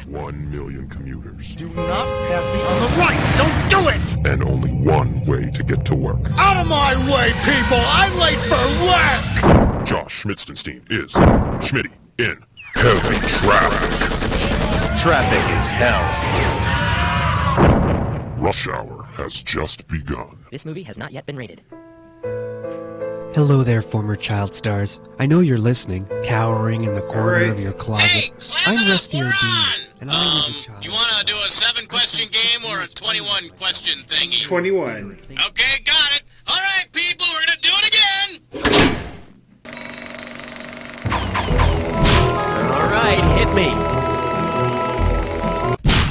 1 million commuters. Do not pass me on the right! Don't do it! And only one way to get to work. Out of my way, people! I'm late for work! Josh Schmitzenstein is Schmitty in heavy traffic. Traffic is hell. Rush hour has just begun. This movie has not yet been rated. Hello there, former child stars. I know you're listening, cowering in the corner of your closet. Hey, I'm clap it up, Rusty we're O'Dean, on! and I was a child. You want to do a 7-question game or a 21-question thingy? 21. Okay, got it. All right, people, we're going to do it again. All right, hit me.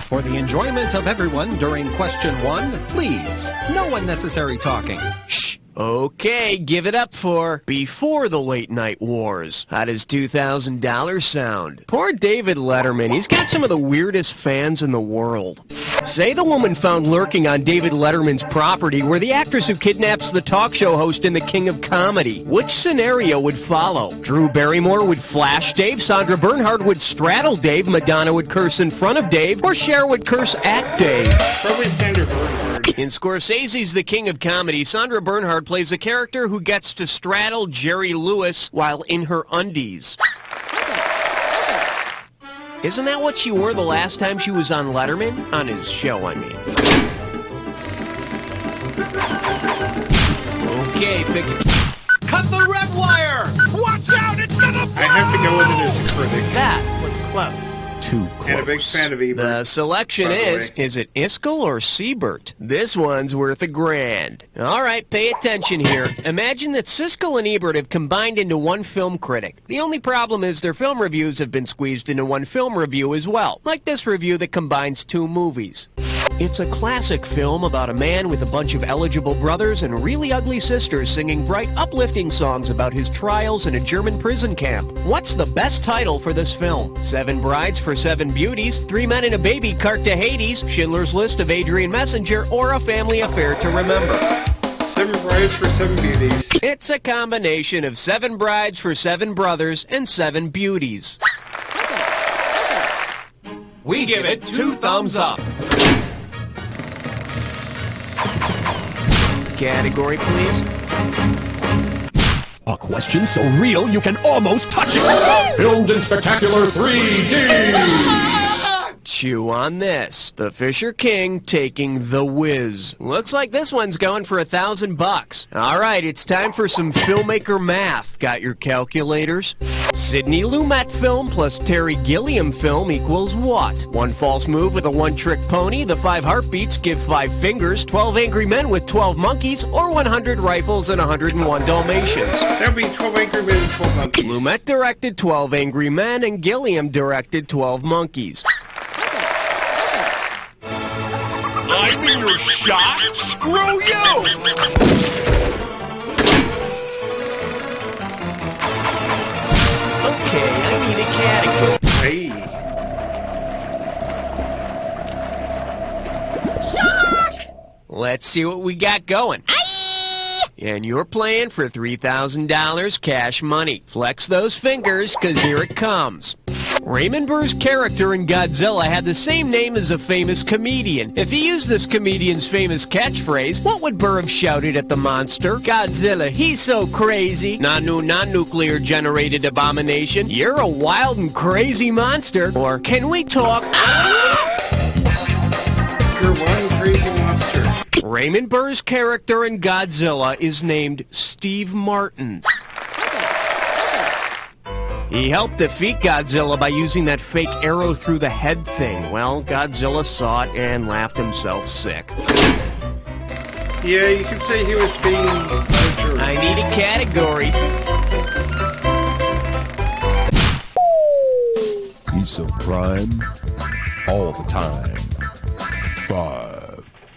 For the enjoyment of everyone during question 1, please, no unnecessary talking. Shh. Okay, give it up for Before the Late Night Wars. How does $2,000 sound? Poor David Letterman, he's got some of the weirdest fans in the world. Say the woman found lurking on David Letterman's property were the actress who kidnaps the talk show host in The King of Comedy. Which scenario would follow? Drew Barrymore would flash Dave, Sandra Bernhard would straddle Dave, Madonna would curse in front of Dave, or Cher would curse at Dave? Probably Sandra Bernhard. In Scorsese's The King of Comedy, Sandra Bernhard plays a character who gets to straddle Jerry Lewis while in her undies. Isn't that what she wore the last time she was on Letterman? On his show, I mean. Okay, pick it. Cut the red wire! Watch out, it's gonna blow! I have to go with it as a critic. That was close. Too close. And a big fan of Ebert. The selection is it Iskel or Siebert? This one's worth $1,000. All right, pay attention here. Imagine that Siskel and Ebert have combined into one film critic. The only problem is their film reviews have been squeezed into one film review as well, like this review that combines 2 movies. It's a classic film about a man with a bunch of eligible brothers and really ugly sisters singing bright, uplifting songs about his trials in a German prison camp. What's the best title for this film? 7 Brides for 7 Beauties, 3 Men and a Baby Cart to Hades, Schindler's List of Adrian Messenger, or A Family Affair to Remember? 7 Brides for 7 Beauties. It's a combination of 7 Brides for 7 Brothers and 7 Beauties. We give it 2 thumbs up. Category, please. A question so real you can almost touch it. Filmed in spectacular 3D. Chew on this. The Fisher King taking The Wiz. Looks like this one's going for $1,000. All right, it's time for some filmmaker math. Got your calculators? Sidney Lumet film plus Terry Gilliam film equals what? 1 false move with a 1-trick pony, the 5 heartbeats give 5 fingers, 12 angry men with 12 monkeys, or 100 rifles and 101 Dalmatians. That would be 12 angry men and 12 monkeys. Lumet directed 12 angry men and Gilliam directed 12 monkeys. I'm in your shot? Screw you! Okay, I need a category. Hey. Shark! Let's see what we got going. And you're playing for $3,000 cash money. Flex those fingers, 'cause here it comes. Raymond Burr's character in Godzilla had the same name as a famous comedian. If he used this comedian's famous catchphrase, what would Burr have shouted at the monster? Godzilla, he's so crazy. Nanu, non-nuclear generated abomination. You're a wild and crazy monster. Or, can we talk? You're one crazy monster. Raymond Burr's character in Godzilla is named Steve Martin. He helped defeat Godzilla by using that fake arrow through the head thing. Well, Godzilla saw it and laughed himself sick. Yeah, you could say he was being larger. I need a category. Piece of crime all the time. 5.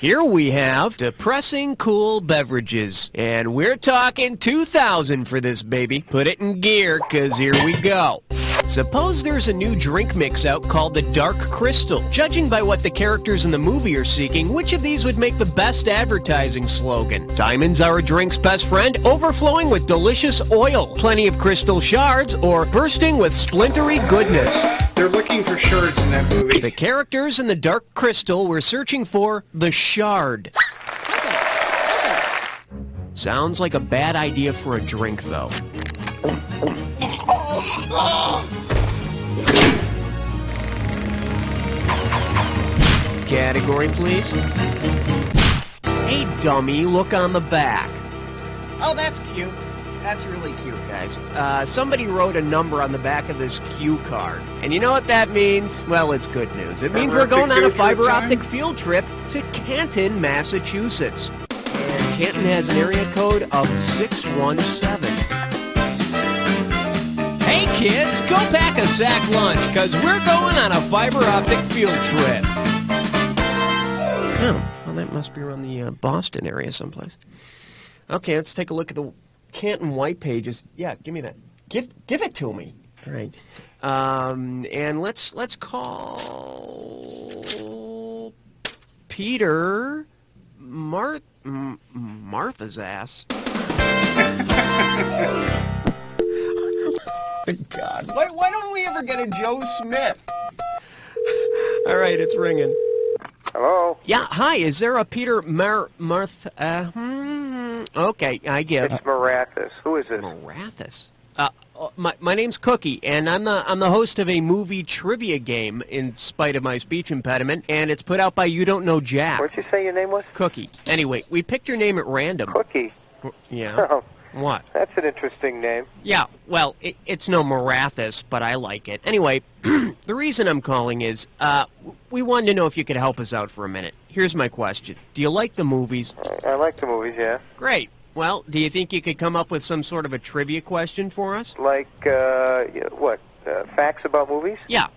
Here we have depressing cool beverages. And we're talking $2,000 for this baby. Put it in gear, 'cause here we go. Suppose there's a new drink mix out called the Dark Crystal. Judging by what the characters in the movie are seeking, which of these would make the best advertising slogan? Diamonds are a drink's best friend, overflowing with delicious oil, plenty of crystal shards, or bursting with splintery goodness. They're looking for shards in that movie. The characters in the Dark Crystal were searching for the shard. Sounds like a bad idea for a drink, though. Category, please. Hey, dummy, look on the back. Oh, that's cute. That's really cute, guys. Somebody wrote a number on the back of this cue card. And you know what that means? Well, it's good news. It means we're going on a fiber optic field trip to Canton, Massachusetts. And Canton has an area code of 617. Hey, kids, go pack a sack lunch, because we're going on a fiber optic field trip. Oh, well, that must be around the Boston area someplace. Okay, let's take a look at the Canton white pages. Yeah, give me that. Give it to me. All right. And let's call Peter Martha's ass. God, why don't we ever get a Joe Smith? All right, it's ringing. Hello? Yeah, hi, is there a Peter Okay, I give. It's Marathis. Who is this? Marathis? My name's Cookie, and I'm the host of a movie trivia game, in spite of my speech impediment, and it's put out by YouDon'tKnowJack. What'd you say your name was? Cookie. Anyway, we picked your name at random. Cookie? Yeah. Oh. What? That's an interesting name. Yeah, well, it's no Marathis, but I like it. Anyway, the reason I'm calling is, we wanted to know if you could help us out for a minute. Here's my question. Do you like the movies? I like the movies, yeah. Great. Well, do you think you could come up with some sort of a trivia question for us? Like, what? Facts about movies? Yeah,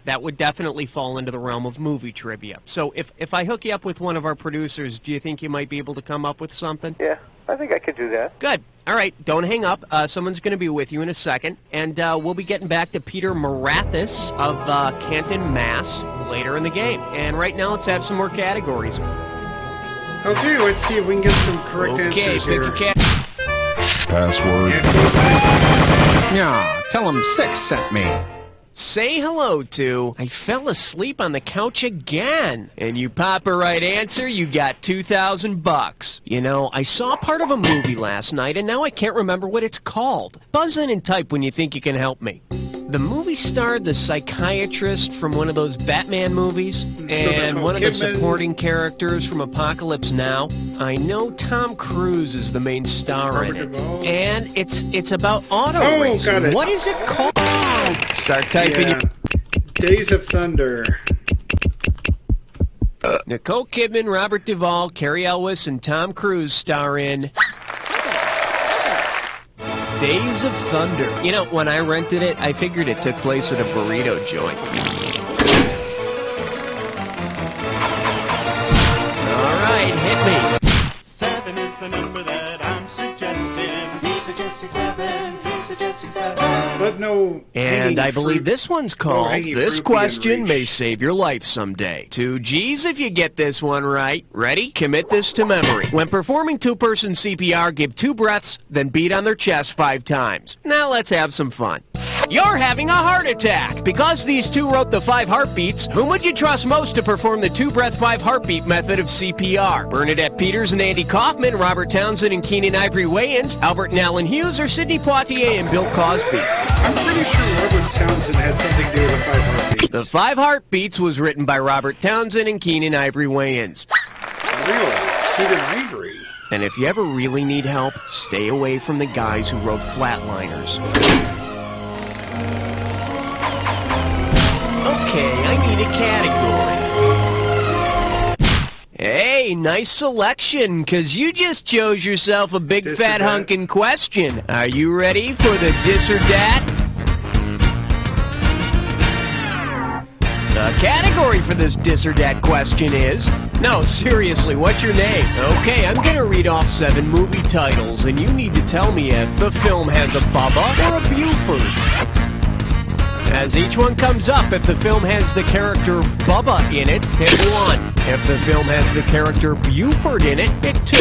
that would definitely fall into the realm of movie trivia. So if I hook you up with one of our producers, do you think you might be able to come up with something? Yeah, I think I could do that. Good. All right, don't hang up. Someone's going to be with you in a second, and we'll be getting back to Peter Marathis of Canton, Mass. later in the game. And right now, let's have some more categories. Okay, let's see if we can get some correct answers here. Okay, pick your Password. Yeah, tell him 6 sent me. Say hello to, I fell asleep on the couch again. And you pop a right answer, you got $2,000. You know, I saw part of a movie last night, and now I can't remember what it's called. Buzz in and type when you think you can help me. The movie starred the psychiatrist from one of those Batman movies, and one of the supporting characters from Apocalypse Now. I know Tom Cruise is the main star in it. And it's about auto racing. Got it. What is it called? Start typing. Yeah. Days of Thunder. Nicole Kidman, Robert Duvall, Cary Elwes, and Tom Cruise star in Days of Thunder. You know, when I rented it, I figured it took place at a burrito joint. All right, hit me. 7 is the number that I'm suggesting. He's suggesting 7. He's suggesting 7. But no. And I believe this one's called This Question May Reach. Save Your Life Someday. 2 G's if you get this one right. Ready? Commit this to memory. When performing two-person CPR, give 2 breaths, then beat on their chest 5 times. Now let's have some fun. You're having a heart attack. Because these two wrote the 5 heartbeats, whom would you trust most to perform the 2-breath, 5-heartbeat method of CPR? Bernadette Peters and Andy Kaufman, Robert Townsend and Keenan Ivory Wayans, Albert and Alan Hughes, or Sidney Poitier and Bill Cosby? I'm pretty sure Robert Townsend had something to do with the 5 heartbeats. The 5 Heartbeats was written by Robert Townsend and Keenan Ivory Wayans. Really? Keenan Ivory? And if you ever really need help, stay away from the guys who wrote Flatliners. Okay, I need a category. Hey, nice selection, because you just chose yourself a big Dis or fat dat? hunkin' question. Are you ready for the dis or dat? The category for this dis or dat question is... No, seriously, what's your name? Okay, I'm gonna read off 7 movie titles, and you need to tell me if the film has a Bubba or a Buford. As each one comes up, if the film has the character Bubba in it, hit 1. If the film has the character Buford in it, hit 2.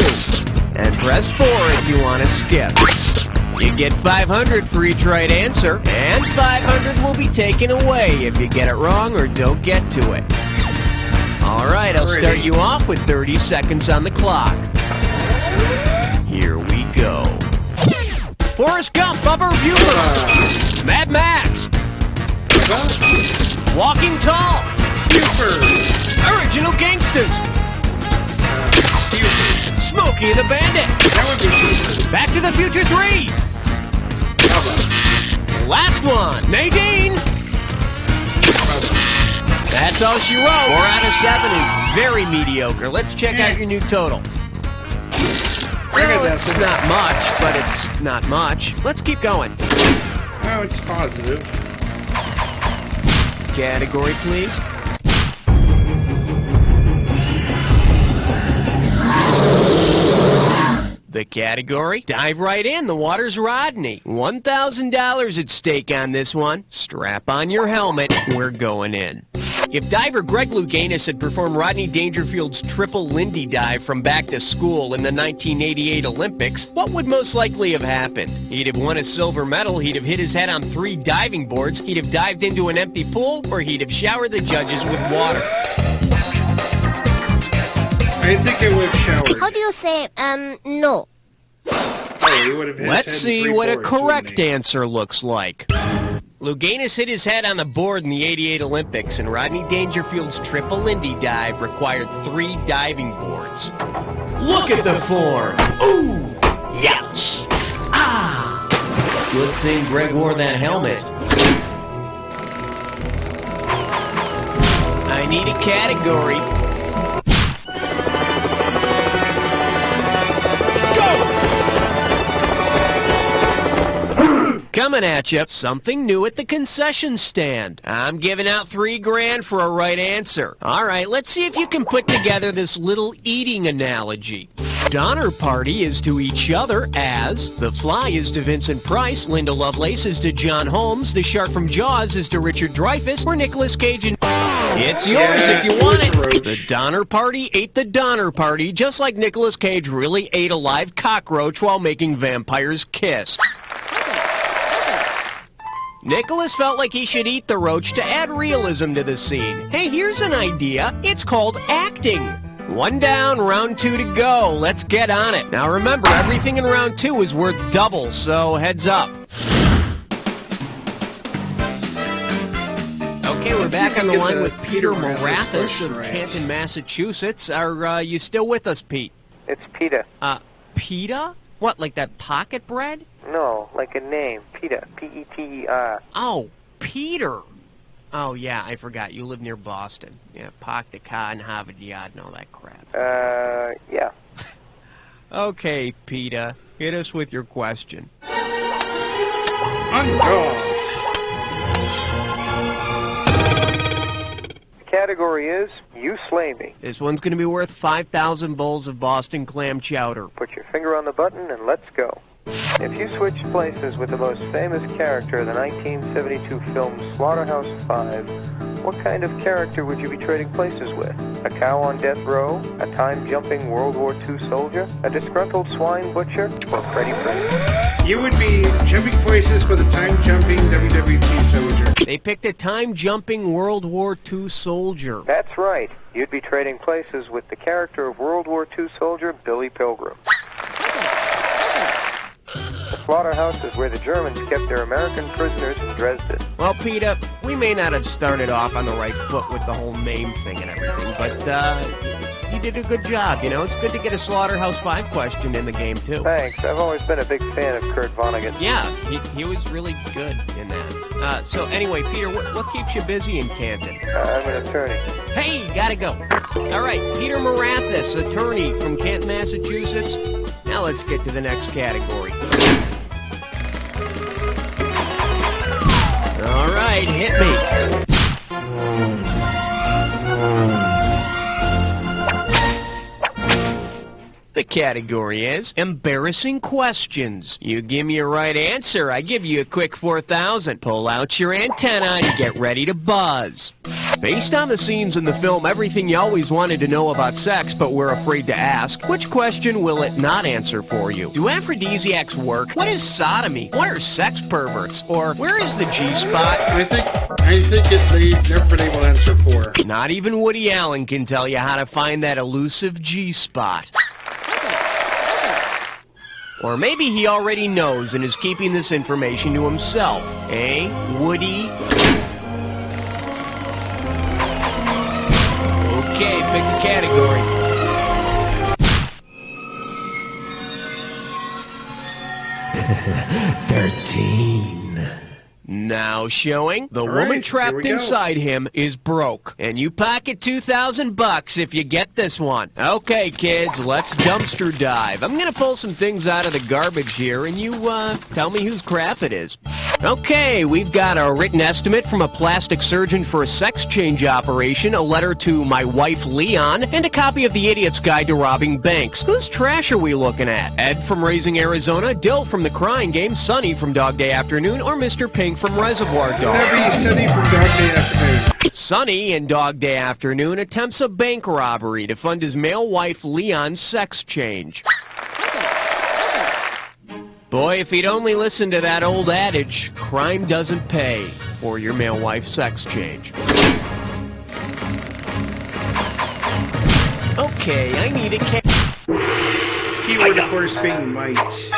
And press 4 if you want to skip. You get 500 for each right answer, and 500 will be taken away if you get it wrong or don't get to it. All right, I'll start you off with 30 seconds on the clock. Here we go. Forrest Gump, Bubba Buford. Mad Max. Walking Tall. Buford. Original Gangsters. Buford. Smokey and the Bandit. That would be Buford. Back to the Future 3. Bubba. Last one. Nadine. Bubba. That's all she wrote. 4 out of 7 is very mediocre. Let's check out your new total. Well, it's not much, but it's not much. Let's keep going. Oh, it's positive. Category, please. The category? Dive right in. The water's Rodney. $1,000 at stake on this one. Strap on your helmet. We're going in. If diver Greg Louganis had performed Rodney Dangerfield's triple Lindy dive from back to school in the 1988 Olympics, what would most likely have happened? He'd have won a silver medal, he'd have hit his head on 3 diving boards, he'd have dived into an empty pool, or he'd have showered the judges with water. I think I would have showered. How do you say, no? Oh, he would have hit Let's his head see in 3 what a boards, correct wouldn't he? answer looks like. Louganis hit his head on the board in the 88 Olympics, and Rodney Dangerfield's triple Lindy dive required 3 diving boards. Look at the form! Ooh! Youch! Ah! Good thing Greg wore that helmet. I need a category. Coming at you, something new at the concession stand. I'm giving out $3 grand for a right answer. All right, let's see if you can put together this little eating analogy. Donner Party is to each other as The Fly is to Vincent Price, Linda Lovelace is to John Holmes, the shark from Jaws is to Richard Dreyfuss, or Nicolas Cage and... It's yours if you want it. The Donner Party ate the Donner Party, just like Nicolas Cage really ate a live cockroach while making vampires kiss. Nicholas felt like he should eat the roach to add realism to the scene. Hey, here's an idea. It's called acting. 1 down, round 2 to go. Let's get on it. Now remember, everything in round 2 is worth double, so heads up. Okay, we're back on the line with Peter Morathis of Canton, Massachusetts. Are you still with us, Pete? It's PETA. PETA? What, like that pocket bread? No, like a name. PETA. P-E-T-E-R. Oh, Peter. Oh, yeah, I forgot. You live near Boston. Yeah, Park the car and Harvard Yard and all that crap. Yeah. Okay, PETA, hit us with your question. Undogged. The category is You Slay Me. This one's going to be worth 5,000 bowls of Boston clam chowder. Put your finger on the button and let's go. If you switched places with the most famous character of the 1972 film Slaughterhouse-Five, what kind of character would you be trading places with? A cow on death row? A time-jumping World War II soldier? A disgruntled swine butcher? Or Freddie Prinze? You would be jumping places with a time-jumping WWE soldier. They picked a time-jumping World War II soldier. That's right. You'd be trading places with the character of World War II soldier Billy Pilgrim. The slaughterhouse is where the Germans kept their American prisoners in Dresden. Well, PETA, we may not have started off on the right foot with the whole name thing and everything, but you did a good job. You know, it's good to get a Slaughterhouse-5 question in the game, too. Thanks. I've always been a big fan of Kurt Vonnegut. Yeah, he was really good in that. So anyway, Peter, what keeps you busy in Canton? I'm an attorney. Hey, gotta go. All right, Peter Morathis, attorney from Canton, Massachusetts. Now let's get to the next category. All right, hit me. The category is embarrassing questions. You give me a right answer, I give you a quick 4,000. Pull out your antenna and get ready to buzz. Based on the scenes in the film Everything You Always Wanted to Know About Sex But Were Afraid to Ask, which question will it not answer for you? Do aphrodisiacs work? What is sodomy? What are sex perverts? Or where is the G-spot? I think it's never been able to answer for. Not even Woody Allen can tell you how to find that elusive G-spot. Or maybe he already knows and is keeping this information to himself. Eh, Woody? Okay, pick a category. 13. Now showing, the woman trapped inside him is broke. And you pocket $2,000 if you get this one. Okay, kids, let's dumpster dive. I'm gonna pull some things out of the garbage here, and you, tell me whose crap it is. Okay, we've got a written estimate from a plastic surgeon for a sex change operation, a letter to my wife Leon, and a copy of The Idiot's Guide to Robbing Banks. Whose trash are we looking at? Ed from Raising Arizona, Dill from The Crying Game, Sonny from Dog Day Afternoon, or Mr. Pink from Reservoir Dogs? That'd be Sonny from Dog Day Afternoon. Sonny in Dog Day Afternoon attempts a bank robbery to fund his male wife Leon's sex change. Boy, if he'd only listened to that old adage, crime doesn't pay for your male wife's sex change. Okay, I need a keyword, of course, being might.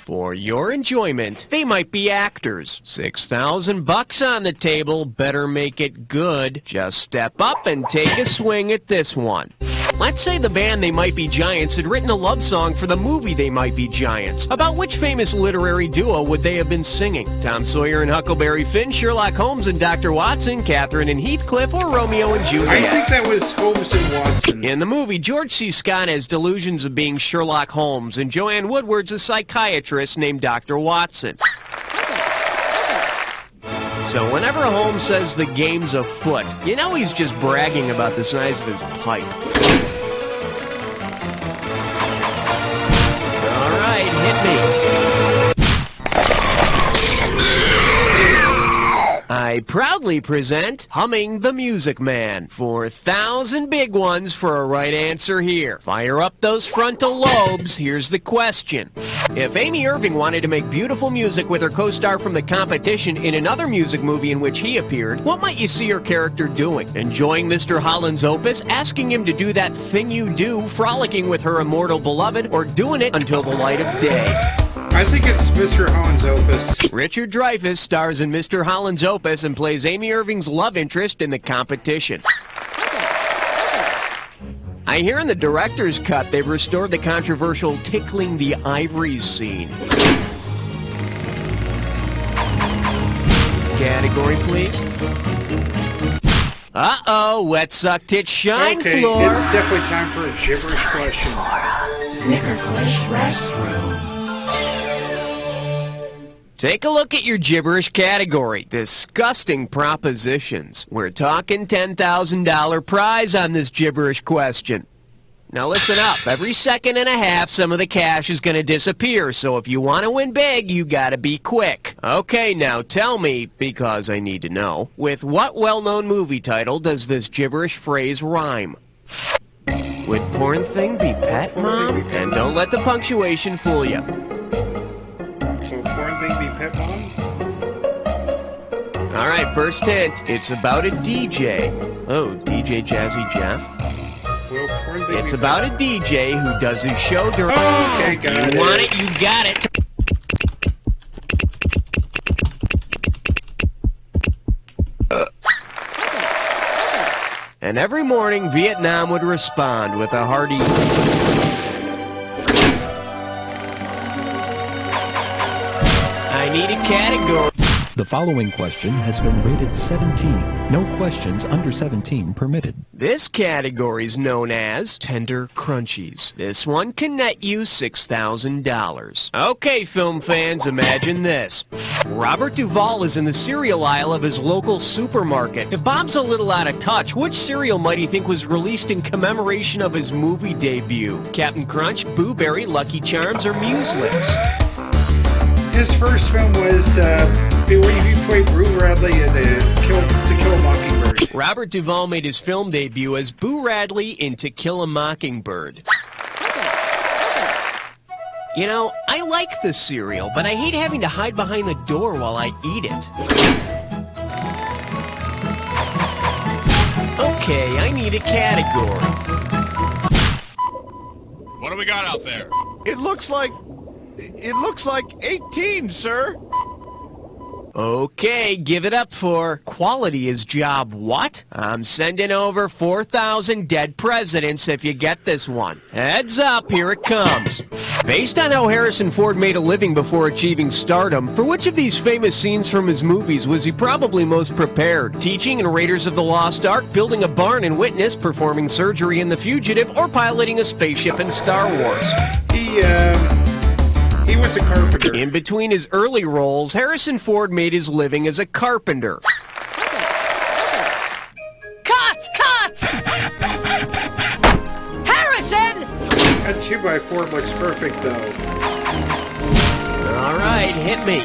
For your enjoyment, they might be actors. $6,000 on the table, better make it good. Just step up and take a swing at this one. Let's say the band They Might Be Giants had written a love song for the movie They Might Be Giants. About which famous literary duo would they have been singing? Tom Sawyer and Huckleberry Finn, Sherlock Holmes and Dr. Watson, Catherine and Heathcliff, or Romeo and Juliet? I think that was Holmes and Watson. In the movie, George C. Scott has delusions of being Sherlock Holmes, and Joanne Woodward's a psychiatrist named Dr. Watson. So whenever Holmes says the game's afoot, you know he's just bragging about the size of his pipe. All right, hit me. I proudly present Humming the Music Man. 4,000 big ones for a right answer here. Fire up those frontal lobes. Here's the question. If Amy Irving wanted to make beautiful music with her co-star from The Competition in another music movie in which he appeared, what might you see her character doing? Enjoying Mr. Holland's opus, asking him to do that thing you do, frolicking with her immortal beloved, or doing it until the light of day? I think it's Mr. Holland's opus. Richard Dreyfuss stars in Mr. Holland's opus and plays Amy Irving's love interest in The Competition. I hear in the director's cut they've restored the controversial tickling the ivories scene. Category, please. Uh-oh, wet suck tit shine okay, floor. It's definitely time for a gibberish question. Snickerglish restroom. Take a look at your gibberish category. Disgusting propositions. We're talking $10,000 prize on this gibberish question. Now listen up. Every second and a half, some of the cash is going to disappear. So if you want to win big, you got to be quick. Okay, now tell me, because I need to know, with what well-known movie title does this gibberish phrase rhyme? Would porn thing be pet, Mom? And don't let the punctuation fool you. So porn thing be pet mom? All right, first hint. It's about a DJ. Oh, DJ Jazzy Jeff? Will porn thing It's about a DJ who does his show during... Oh, okay, got it. You want it, you got it. And every morning, Vietnam would respond with a hearty... I need a category. The following question has been rated 17. No questions under 17 permitted. This category is known as Tender Crunchies. This one can net you $6,000. Okay, film fans, imagine this. Robert Duvall is in the cereal aisle of his local supermarket. If Bob's a little out of touch, which cereal might he think was released in commemoration of his movie debut? Captain Crunch, Boo Berry, Lucky Charms, or Mueslix? His first film was where he played Boo Radley in To Kill a Mockingbird. Robert Duvall made his film debut as Boo Radley in To Kill a Mockingbird. You know, I like the cereal, but I hate having to hide behind the door while I eat it. Okay, I need a category. What do we got out there? It looks like 18, sir. Okay, give it up for Quality is Job What? I'm sending over 4,000 dead presidents if you get this one. Heads up, here it comes. Based on how Harrison Ford made a living before achieving stardom, for which of these famous scenes from his movies was he probably most prepared? Teaching in Raiders of the Lost Ark, building a barn in Witness, performing surgery in The Fugitive, or piloting a spaceship in Star Wars? He was a carpenter. In between his early roles, Harrison Ford made his living as a carpenter. Cut! Cut! Harrison! That 2x4 looks perfect, though. All right, hit me.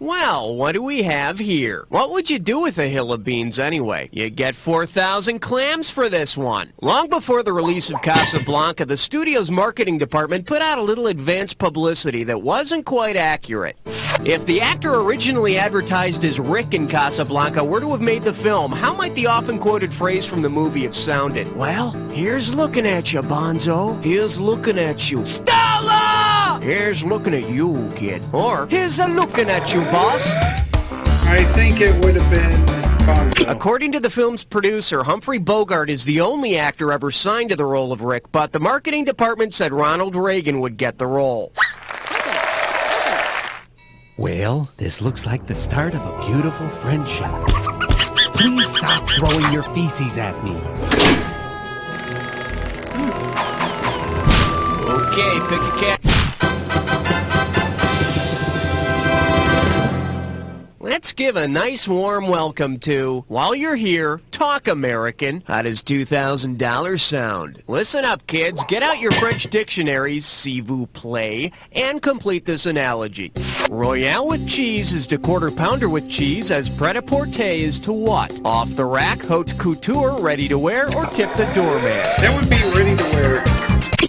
Well, what do we have here? What would you do with a hill of beans anyway? You get 4,000 clams for this one. Long before the release of Casablanca, the studio's marketing department put out a little advance publicity that wasn't quite accurate. If the actor originally advertised as Rick in Casablanca were to have made the film, how might the often quoted phrase from the movie have sounded? Well, here's looking at you, Bonzo. Here's looking at you. Stella! Here's looking at you, kid. Or, here's a looking at you, boss. I think it would have been Bonzo. According to the film's producer, Humphrey Bogart is the only actor ever signed to the role of Rick, but the marketing department said Ronald Reagan would get the role. Well, this looks like the start of a beautiful friendship. Please stop throwing your feces at me. Okay, pick a cat. Let's give a nice warm welcome to, while you're here, Talk American. How does $2,000 sound? Listen up, kids. Get out your French dictionaries, s'il vous plaît, and complete this analogy. Royale with cheese is to quarter pounder with cheese as pret-a-porter is to what? Off the rack, haute couture, ready to wear, or tip the doorman? That would be ready to wear.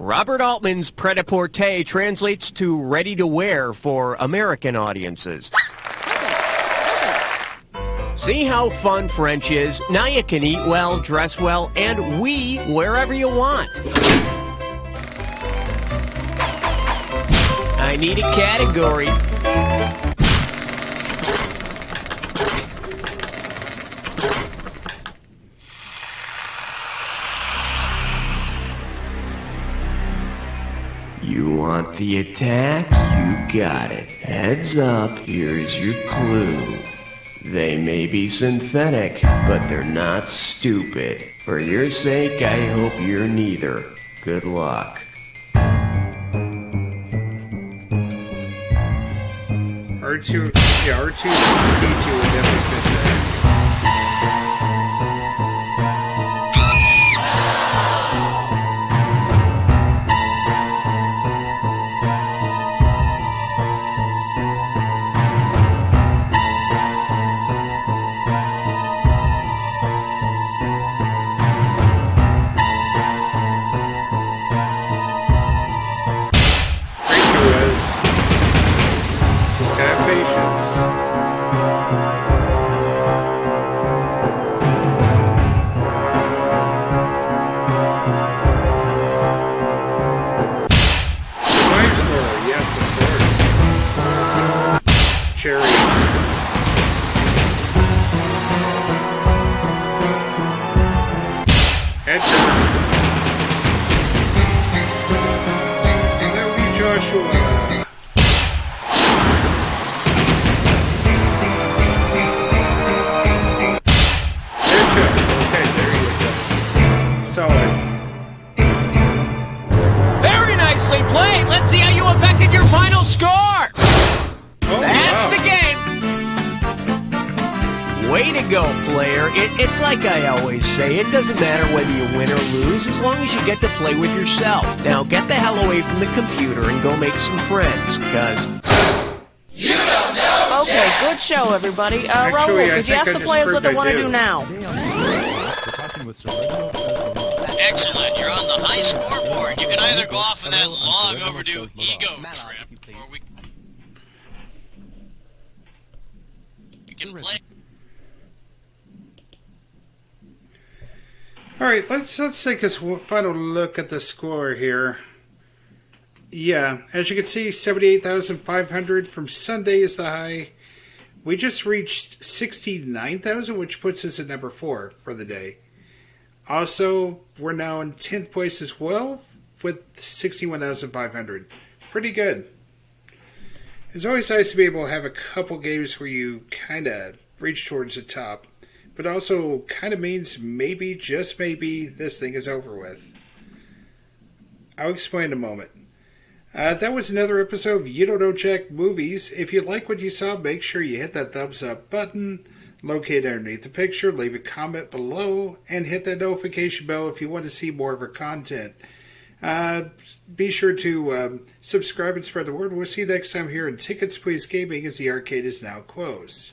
Robert Altman's pret-a-porter translates to ready to wear for American audiences. See how fun French is? Now you can eat well, dress well, and wee wherever you want. I need a category. You want the attack? You got it. Heads up, here's your clue. They may be synthetic, but they're not stupid. For your sake, I hope you're neither. Good luck. R2, yeah, R2 and D2 would definitely fit that. actual... Okay, there you go. Solid. Very nicely played. Let's see how you affected your final score. That's the game. Way to go, player. It's like I always say, it doesn't matter whether you win or lose, as long as you get to play with yourself. Now get the hell away from the computer and go make some friends, because... You don't know. Okay, good show, everybody. Raul, could you ask the players what they want to do now? Excellent. You're on the high scoreboard. You can either go off on that long overdue ego trip, or we can play. All right, let's take a final look at the score here. Yeah, as you can see, 78,500 from Sunday is the high. We just reached 69,000, which puts us at number 4 for the day. Also, we're now in 10th place as well with 61,500. Pretty good. It's always nice to be able to have a couple games where you kind of reach towards the top. But also kind of means maybe, just maybe, this thing is over with. I'll explain in a moment. That was another episode of You Don't Know Jack Movies. If you like what you saw, make sure you hit that thumbs up button, locate underneath the picture, leave a comment below, and hit that notification bell if you want to see more of our content. Be sure to subscribe and spread the word. We'll see you next time here in Tickets Please Gaming, as the arcade is now closed.